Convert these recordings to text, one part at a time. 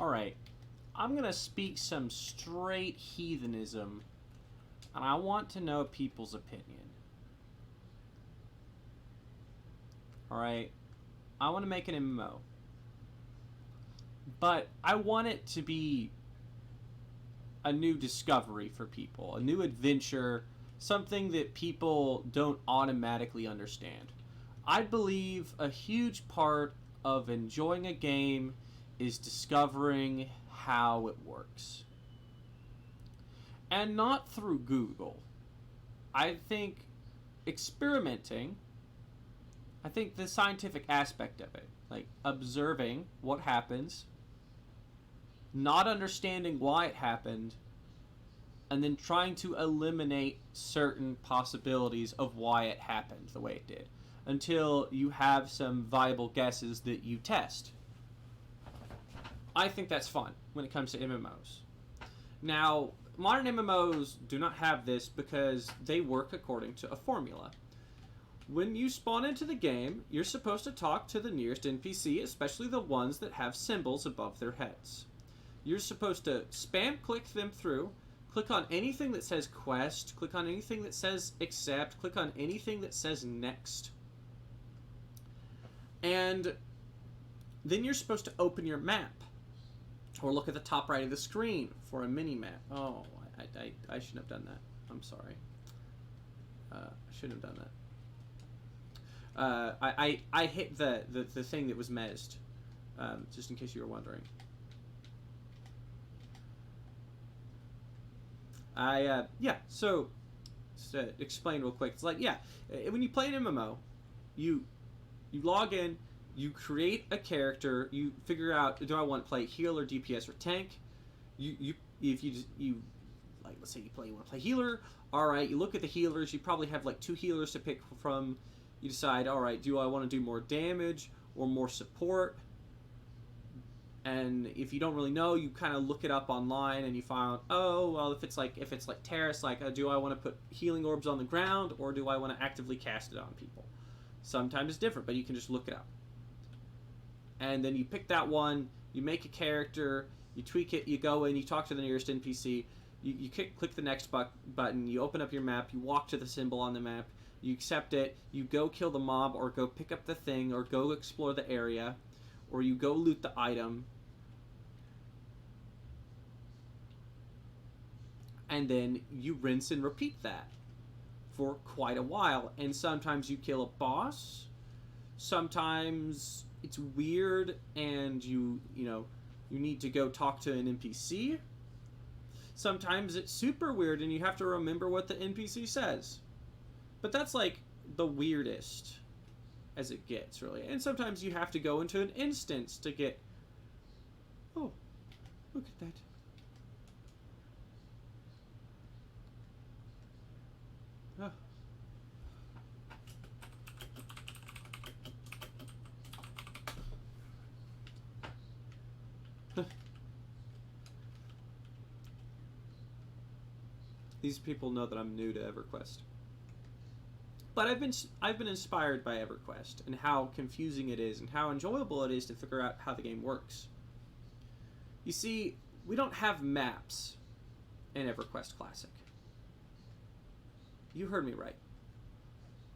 Alright, I'm going to speak some straight heathenism, and I want to know people's opinion. Alright, I want to make an MMO. But I want it to be a new discovery for people, a new adventure, something that people don't automatically understand. I believe a huge part of enjoying a game is discovering how it works. And not through Google. I think experimenting, I think the scientific aspect of it, like observing what happens, not understanding why it happened, and then trying to eliminate certain possibilities of why it happened the way it did, until you have some viable guesses that you test. I think that's fun when it comes to MMOs. Now, modern MMOs do not have this because they work according to a formula. When you spawn into the game, you're supposed to talk to the nearest NPC, especially the ones that have symbols above their heads. You're supposed to spam click them through, click on anything that says quest, click on anything that says accept, click on anything that says next. And then you're supposed to open your map, or look at the top right of the screen for a mini-map. Oh, I shouldn't have done that. I'm sorry. I shouldn't have done that. I hit the thing that was mezzed, just in case you were wondering. So to explain real quick, it's like, when you play an MMO, you log in, you create a character, you figure out, do I want to play heal or DPS or tank? Let's say you want to play healer. All right, you look at the healers. You probably have like 2 healers to pick from. You decide, all right, do I want to do more damage or more support? And if you don't really know, you kind of look it up online and you find, oh, well, if it's like Terrace, do I want to put healing orbs on the ground or do I want to actively cast it on people? Sometimes it's different, but you can just look it up. And then you pick that one, you make a character, you tweak it, you go in, you talk to the nearest NPC, you click the next button, you open up your map, you walk to the symbol on the map, you accept it, you go kill the mob or go pick up the thing or go explore the area, or you go loot the item. And then you rinse and repeat that for quite a while. And sometimes you kill a boss. Sometimes it's weird and you need to go talk to an NPC. Sometimes it's super weird and you have to remember what the NPC says. But that's like the weirdest as it gets, really. And sometimes you have to go into an instance to get... Oh, look at that. These people know that I'm new to EverQuest. But I've been inspired by EverQuest and how confusing it is and how enjoyable it is to figure out how the game works. You see, we don't have maps in EverQuest Classic. You heard me right.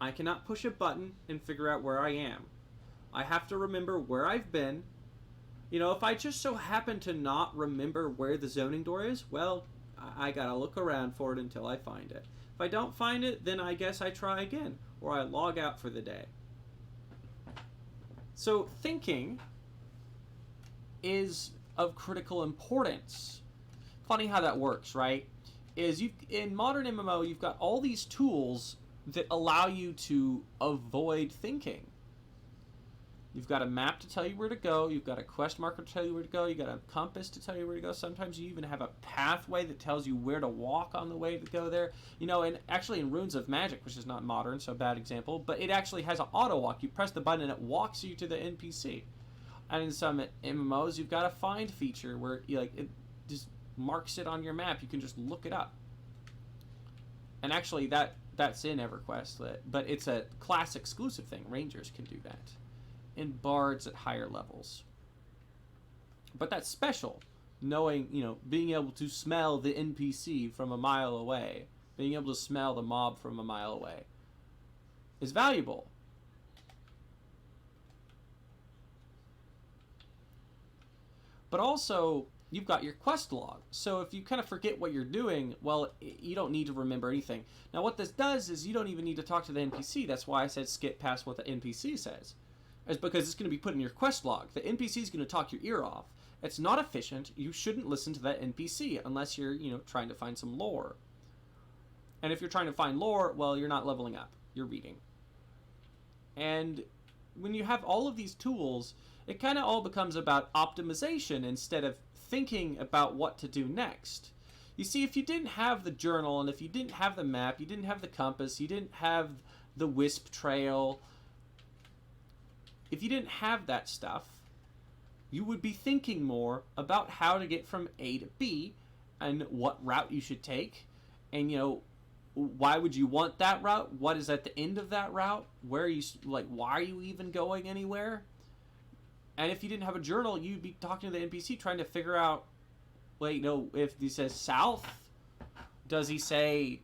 I cannot push a button and figure out where I am. I have to remember where I've been. If I just so happen to not remember where the zoning door is, well, I gotta look around for it until I find it. If I don't find it, then I guess I try again, or I log out for the day. So thinking is of critical importance. Funny how that works, right? In modern MMO, you've got all these tools that allow you to avoid thinking. You've got a map to tell you where to go. You've got a quest marker to tell you where to go. You've got a compass to tell you where to go. Sometimes you even have a pathway that tells you where to walk on the way to go there. And actually in Runes of Magic, which is not modern, so a bad example, but it actually has an auto walk. You press the button and it walks you to the NPC. And in some MMOs, you've got a find feature where it just marks it on your map. You can just look it up. And actually that's in EverQuest, but it's a class exclusive thing. Rangers can do that. And bards at higher levels. But that's special. Knowing, being able to smell the NPC from a mile away, being able to smell the mob from a mile away is valuable. But also, you've got your quest log. So if you kind of forget what you're doing, well, you don't need to remember anything. Now, what this does is you don't even need to talk to the NPC. That's why I said skip past what the NPC says. It's because it's going to be put in your quest log. The NPC is going to talk your ear off. It's not efficient. You shouldn't listen to that NPC unless you're, trying to find some lore. And if you're trying to find lore, well, you're not leveling up. You're reading. And when you have all of these tools, it kind of all becomes about optimization instead of thinking about what to do next. You see, if you didn't have the journal, and if you didn't have the map, you didn't have the compass, you didn't have the wisp trail, if you didn't have that stuff, you would be thinking more about how to get from A to B and what route you should take, and why would you want that route? What is at the end of that route? Where are you, why are you even going anywhere? And if you didn't have a journal, you'd be talking to the NPC trying to figure out, if he says south, does he say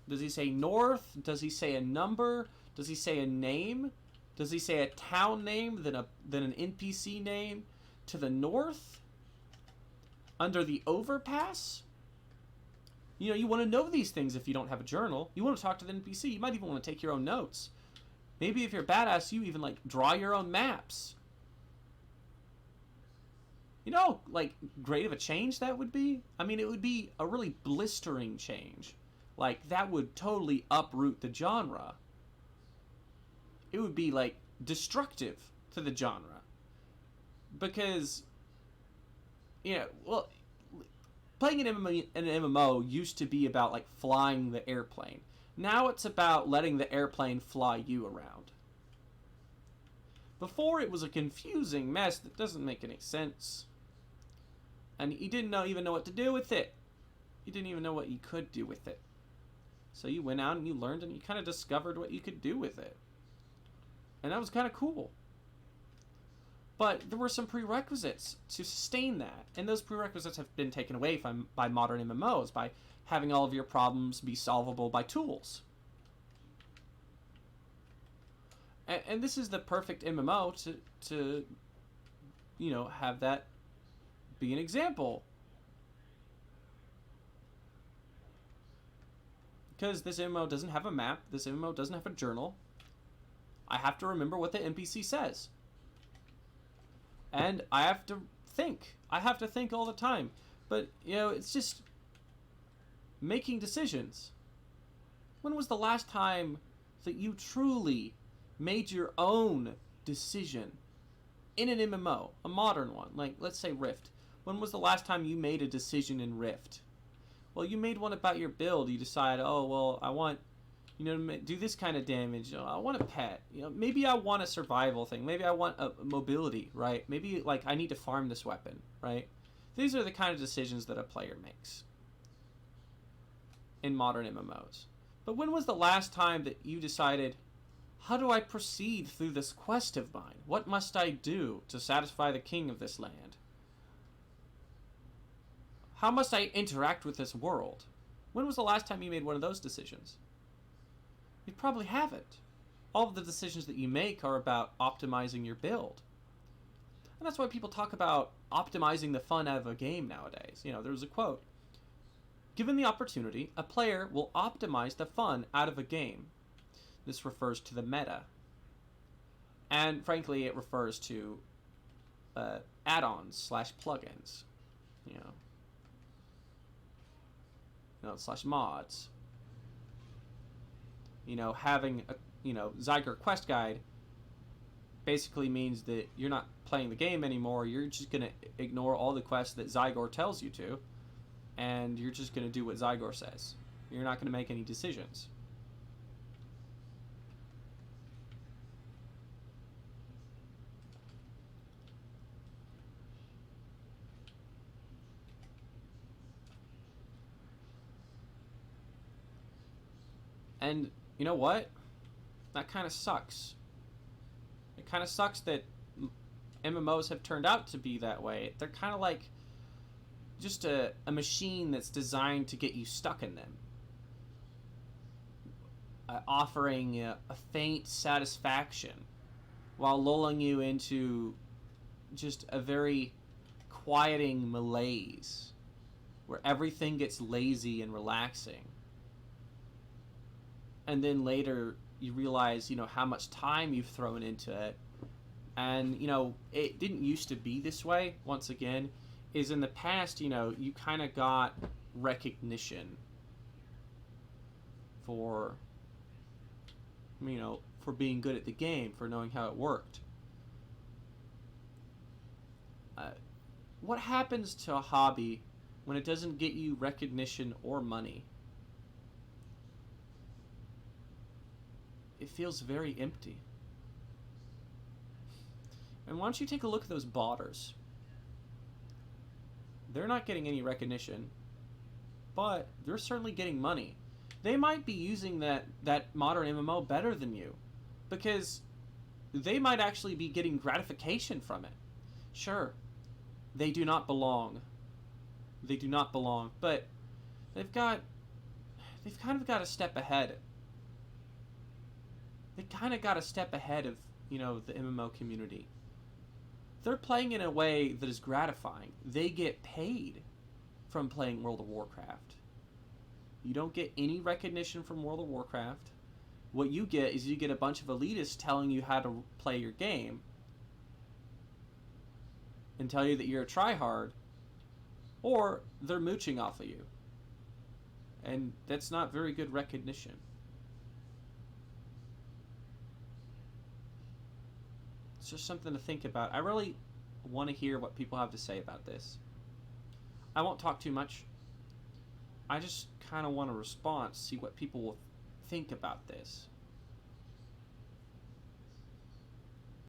north? Does he say a number? Does he say a name? Does he say a town name, then an NPC name to the north? Under the overpass? You want to know these things if you don't have a journal. You want to talk to the NPC. You might even want to take your own notes. Maybe if you're badass, you even, draw your own maps. Great of a change that would be? I mean, it would be a really blistering change. That would totally uproot the genre. It would be, destructive to the genre. Because, playing an MMO used to be about, flying the airplane. Now it's about letting the airplane fly you around. Before, it was a confusing mess that doesn't make any sense. And you didn't even know what to do with it. You didn't even know what you could do with it. So you went out and you learned and you kind of discovered what you could do with it. And that was kind of cool. But there were some prerequisites to sustain that. And those prerequisites have been taken away by modern MMOs, by having all of your problems be solvable by tools. And this is the perfect MMO to have that be an example. Because this MMO doesn't have a map, this MMO doesn't have a journal. I have to remember what the NPC says. And I have to think. I have to think all the time. But, it's just making decisions. When was the last time that you truly made your own decision in an MMO, a modern one, let's say Rift? When was the last time you made a decision in Rift? Well, you made one about your build. You decide, I want, to do this kind of damage. I want a pet. Maybe I want a survival thing. Maybe I want a mobility, right? Maybe, I need to farm this weapon, right? These are the kind of decisions that a player makes in modern MMOs. But when was the last time that you decided, how do I proceed through this quest of mine? What must I do to satisfy the king of this land? How must I interact with this world? When was the last time you made one of those decisions? You probably haven't. All of the decisions that you make are about optimizing your build. And that's why people talk about optimizing the fun out of a game nowadays. There was a quote. Given the opportunity, a player will optimize the fun out of a game. This refers to the meta. And frankly, it refers to add-ons / plugins. Slash mods. Having a, Zyger quest guide basically means that you're not playing the game anymore. You're just going to ignore all the quests that Zyger tells you to, and you're just going to do what Zyger says. You're not going to make any decisions. And you know what? That kind of sucks. It kind of sucks that MMOs have turned out to be that way. They're kind of like just a machine that's designed to get you stuck in them, offering a faint satisfaction while lulling you into just a very quieting malaise where everything gets lazy and relaxing. And then later you realize, how much time you've thrown into it. And, it didn't used to be this way, once again, is in the past, you kind of got recognition for, for being good at the game, for knowing how it worked. What happens to a hobby when it doesn't get you recognition or money? It feels very empty. And why don't you take a look at those botters? They're not getting any recognition, but they're certainly getting money. They might be using that modern MMO better than you, because they might actually be getting gratification from it. Sure, they do not belong. They do not belong, but they've kind of got a step ahead. They kind of got a step ahead of, the MMO community. They're playing in a way that is gratifying. They get paid from playing World of Warcraft. You don't get any recognition from World of Warcraft. What you get is you get a bunch of elitists telling you how to play your game and tell you that you're a tryhard, or they're mooching off of you. And that's not very good recognition. It's just something to think about. I really want to hear what people have to say about this. I won't talk too much. I just kind of want a response, see what people will think about this.